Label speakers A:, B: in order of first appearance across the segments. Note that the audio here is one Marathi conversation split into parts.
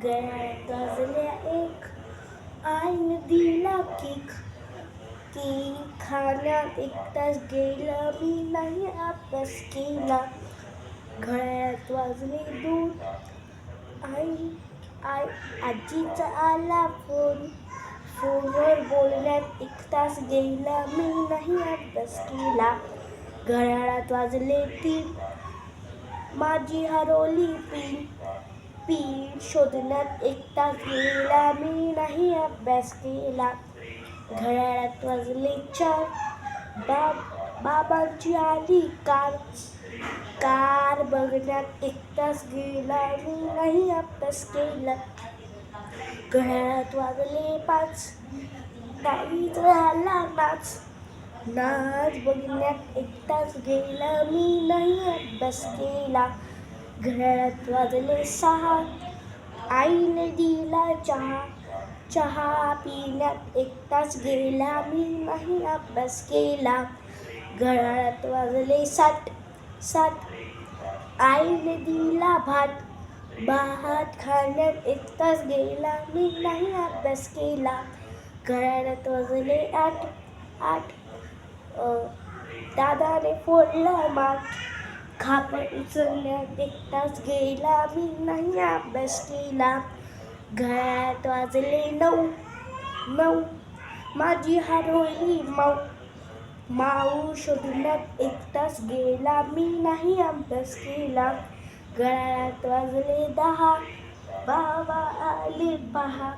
A: गळ्यात वाजल्या एक, आईने दिला किक. खाण्यात एक तास गेला, मी नाही अभ्यास केला. गळ्यात वाजले दूध, आजीचा आला फोन. फोनवर बोलण्यात एक तास गेला, मी नाही अभ्यास केला. घड्याळात वाजले 3, माझी हरवली पिन. शोधण्यात एक तास गेला, मी नाही अभ्यास केला. घड्याळात वाजले 4, बाबांची आली कार बघण्यात एक तास गेला, मी नाही अभ्यास केला. घड्याळात वाजले 5, ताईचा झाला नाच बघण्यात एक तास गेला, मी नाही अभ्यास केला. घड्याळात वाजले 6, आईने दिला चहा पिण्यात एक तास गेला, मी नाही अभ्यास केला. घड्याळात वाजले 7, आईने दिला भात खाण्यात एक तास गेला, मी नाही अभ्यास केला. घड्याळात वाजले 8, दादाने फोडला माठ. खापर उचलण्यात एक तास गेला, मी नाही अभ्यास केला. घड्याळात वाजले 9, माझी हरवली माऊ. शोधण्यात एक तास गेला, मी नाही अभ्यास केला. घड्याळात वाजले 10, बाबा आले पहा.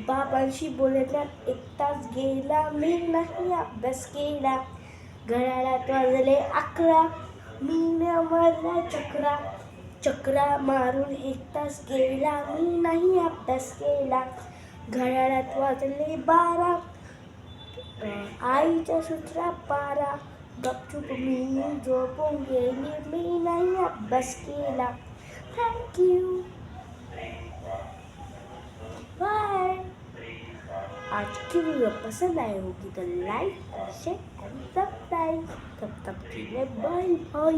A: बाबांशी बोलण्यात एक तास गेला, मी नाही अभ्यास केला. घड्याळात वाजले 11, मीने मारला चकरा मारून एक तास गेला, मी नाही अभ्यास केला. घड्याळात वाजले 12, आईच्या सूत्रा पारा. गपचूप मी झोपून गेली, मी नाही अभ्यास केला. Thank you, bye. आज की वीडियो पसंद आए होगी तो लाइक, शेयर एंड सब्सक्राइब. तब तक के लिए बाय बाय.